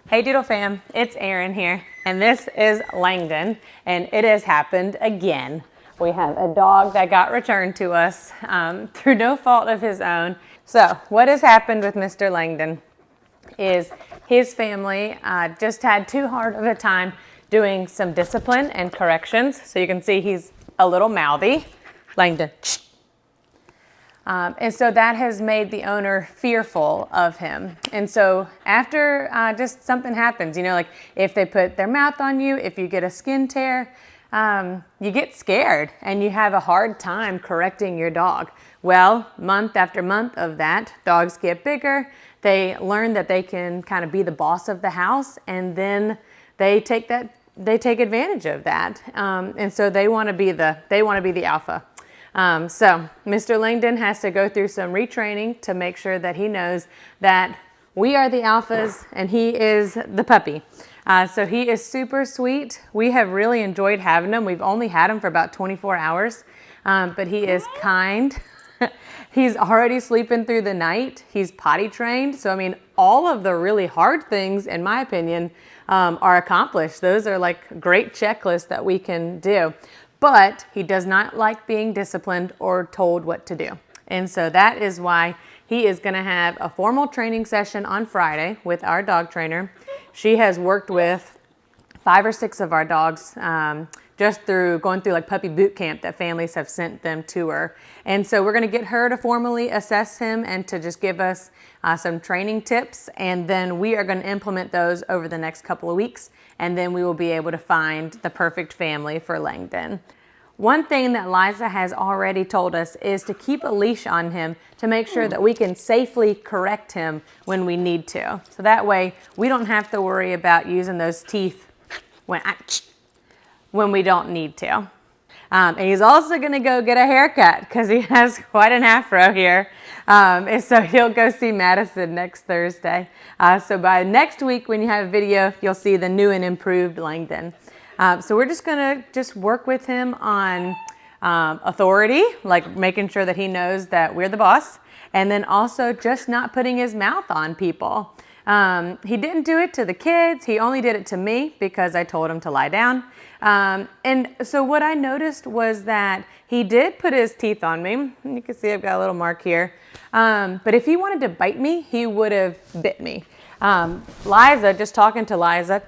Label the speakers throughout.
Speaker 1: Hey Doodle Fam, it's Erin here, and this is Langdon, and it has happened again. We have a dog that got returned to us through no fault of his own. So what has happened with Mr. Langdon is his family just had too hard of a time doing some discipline and corrections. So you can see he's a little mouthy. Langdon. And so that has made the owner fearful of him. And so after just something happens, you know, like if they put their mouth on you, if you get a skin tear, you get scared and you have a hard time correcting your dog. Well, month after month of that, dogs get bigger. They learn that they can kind of be the boss of the house, and then they take advantage of that. And so they want to be the alpha. So Mr. Langdon has to go through some retraining to make sure that he knows that we are the alphas and he is the puppy. So he is super sweet. We have really enjoyed having him. We've only had him for about 24 hours, but he is kind. He's already sleeping through the night. He's potty trained. So, I mean, all of the really hard things, in my opinion, are accomplished. Those are like great checklists that we can do. But he does not like being disciplined or told what to do. And so that is why he is going to have a formal training session on Friday with our dog trainer. She has worked with 5 or 6 of our dogs just through going through like puppy boot camp that families have sent them to her. And so we're going to get her to formally assess him and to just give us some training tips. And then we are going to implement those over the next couple of weeks. And then we will be able to find the perfect family for Langdon. One thing that Liza has already told us is to keep a leash on him to make sure that we can safely correct him when we need to. So that way we don't have to worry about using those teeth when we don't need to. And he's also going to go get a haircut because he has quite an afro here. And so he'll go see Madison next Thursday. So by next week when you have a video, you'll see the new and improved Langdon. So we're just going to work with him on authority, like making sure that he knows that we're the boss. And then also just not putting his mouth on people. He didn't do it to the kids. He only did it to me because I told him to lie down. And so what I noticed was that he did put his teeth on me. You can see I've got a little mark here. But if he wanted to bite me, he would have bit me. Liza, just talking to Liza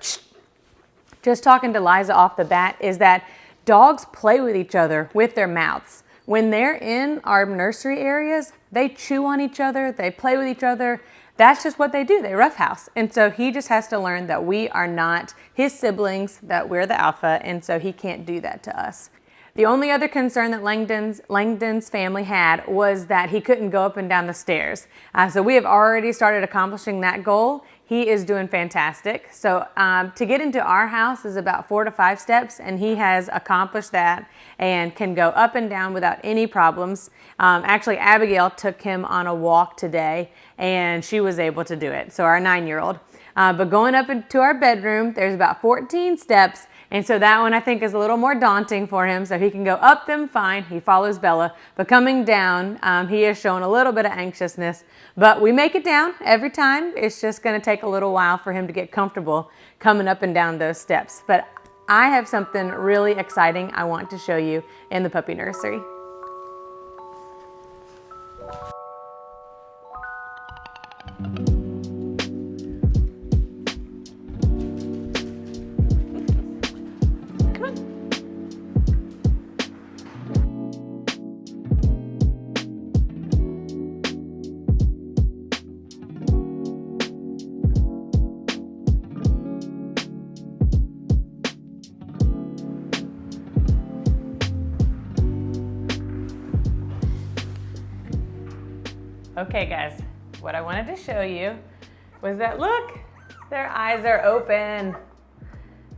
Speaker 1: off the bat, is that dogs play with each other with their mouths. When they're in our nursery areas, they chew on each other, they play with each other. That's just what they do. They roughhouse. And so he just has to learn that we are not his siblings, that we're the alpha, and so he can't do that to us. The only other concern that Langdon's family had was that he couldn't go up and down the stairs. So we have already started accomplishing that goal. He is doing fantastic. So to get into our house is about 4 to 5 steps, and he has accomplished that and can go up and down without any problems. Actually, Abigail took him on a walk today, and she was able to do it. So our 9-year-old. But going up into our bedroom, there's about 14 steps. And so that one I think is a little more daunting for him. So he can go up them fine. He follows Bella. But coming down, he has shown a little bit of anxiousness. But we make it down every time. It's just going to take a little while for him to get comfortable coming up and down those steps. But I have something really exciting I want to show you in the puppy nursery. Okay guys, what I wanted to show you was that look, their eyes are open.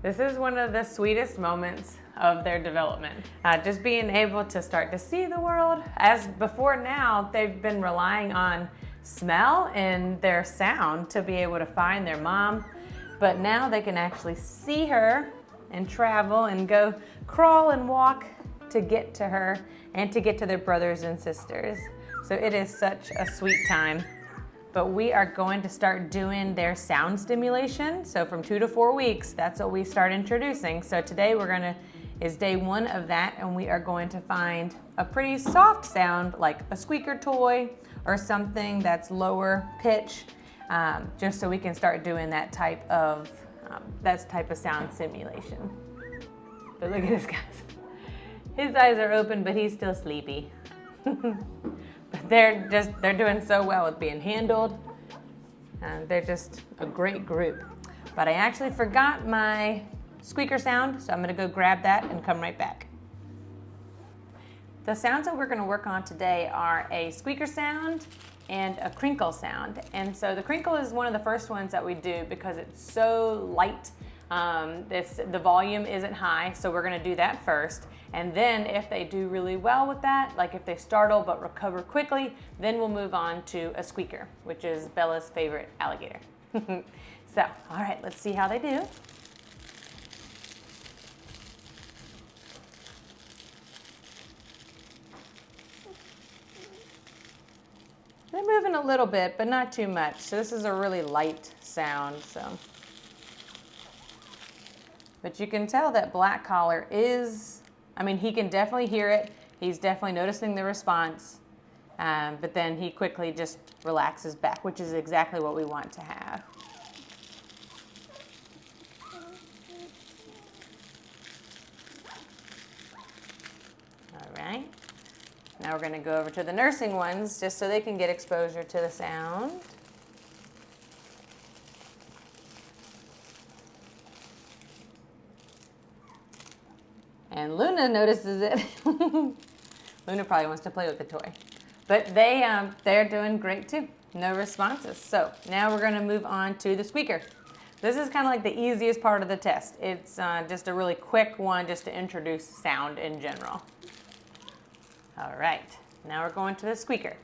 Speaker 1: This is one of the sweetest moments of their development. Just being able to start to see the world. As before now, they've been relying on smell and their sound to be able to find their mom. But now they can actually see her and travel and go crawl and walk to get to her and to get to their brothers and sisters. So it is such a sweet time but we are going to start doing their sound stimulation. So from 2 to 4 weeks, that's what we start introducing. So today is day 1 of that, and we are going to find a pretty soft sound like a squeaker toy or something that's lower pitch, just so we can start doing that type of sound simulation. But look at this, guys. His eyes are open, but he's still sleepy. But they're doing so well with being handled. They're just a great group. But I actually forgot my squeaker sound, so I'm gonna go grab that and come right back. The sounds that we're gonna work on today are a squeaker sound and a crinkle sound. And so the crinkle is one of the first ones that we do because it's so light. The volume isn't high, so we're gonna do that first. And then if they do really well with that, like if they startle but recover quickly, then we'll move on to a squeaker, which is Bella's favorite alligator. So, all right, let's see how they do. They're moving a little bit, but not too much. So this is a really light sound, so. But you can tell that black collar he can definitely hear it. He's definitely noticing the response, but then he quickly just relaxes back, which is exactly what we want to have. All right. Now we're going to go over to the nursing ones just so they can get exposure to the sound. And Luna notices it. Luna probably wants to play with the toy. But they're doing great too. No responses. So now we're going to move on to the squeaker. This is kind of like the easiest part of the test. It's just a really quick one just to introduce sound in general. All right, now we're going to the squeaker.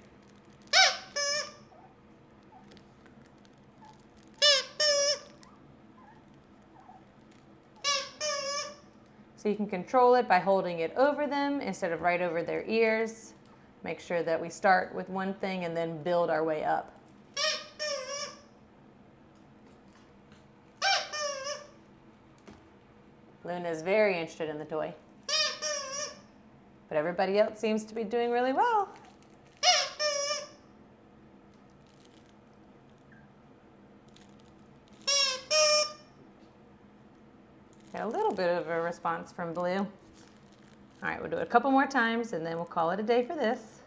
Speaker 1: So you can control it by holding it over them instead of right over their ears. Make sure that we start with one thing and then build our way up. Luna's very interested in the toy. But everybody else seems to be doing really well. Got a little bit of a response from Blue. All right, we'll do it a couple more times and then we'll call it a day for this.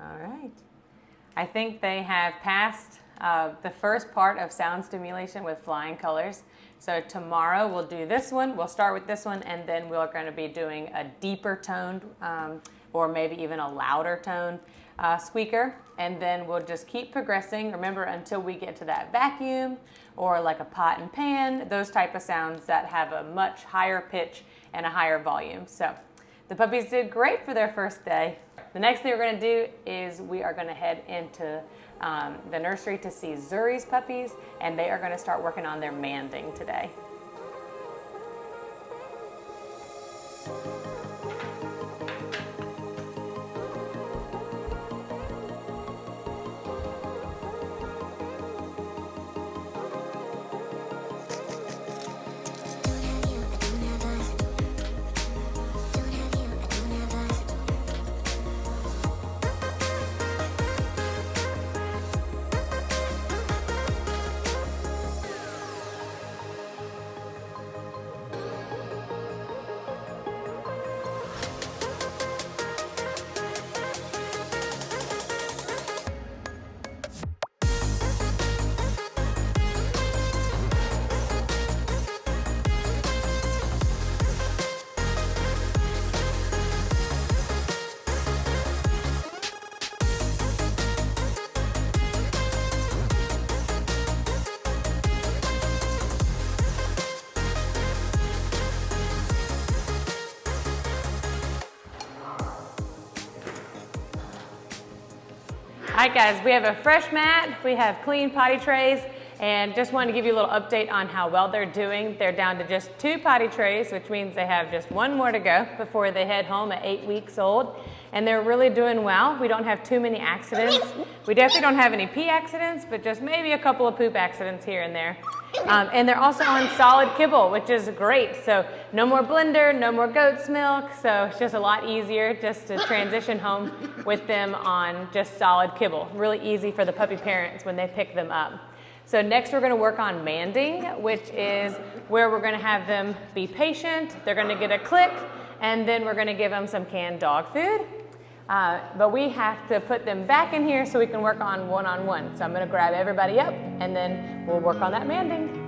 Speaker 1: All right. I think they have passed the first part of sound stimulation with flying colors. So tomorrow we'll do this one. We'll start with this one, and then we're going to be doing a deeper toned or maybe even a louder toned squeaker. And then we'll just keep progressing. Remember, until we get to that vacuum or like a pot and pan, those type of sounds that have a much higher pitch and a higher volume. So the puppies did great for their first day. The next thing we're going to do is we are going to head into the nursery to see Zuri's puppies, and they are going to start working on their Manding today. All right, guys, we have a fresh mat, we have clean potty trays, And just wanted to give you a little update on how well they're doing. They're down to just 2 potty trays, which means they have just 1 more to go before they head home at 8 weeks old. And they're really doing well. We don't have too many accidents. We definitely don't have any pee accidents, but just maybe a couple of poop accidents here and there. And they're also on solid kibble, which is great. So no more blender, no more goat's milk. So it's just a lot easier just to transition home with them on just solid kibble. Really easy for the puppy parents when they pick them up. So next we're gonna work on manding, which is where we're gonna have them be patient. They're gonna get a click, and then we're gonna give them some canned dog food. But we have to put them back in here so we can work on one-on-one. So I'm gonna grab everybody up, and then we'll work on that manding.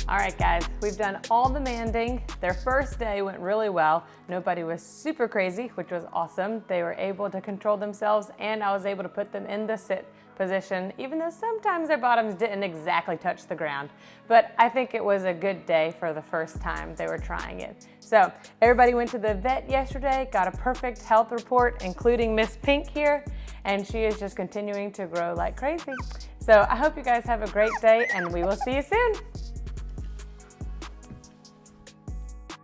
Speaker 1: All right, guys, we've done all the manding. Their first day went really well. Nobody was super crazy, which was awesome. They were able to control themselves, and I was able to put them in the sit position, even though sometimes their bottoms didn't exactly touch the ground. But I think it was a good day for the first time they were trying it. So everybody went to the vet yesterday, got a perfect health report, including Miss Pink here, and she is just continuing to grow like crazy. So I hope you guys have a great day, and we will see you soon.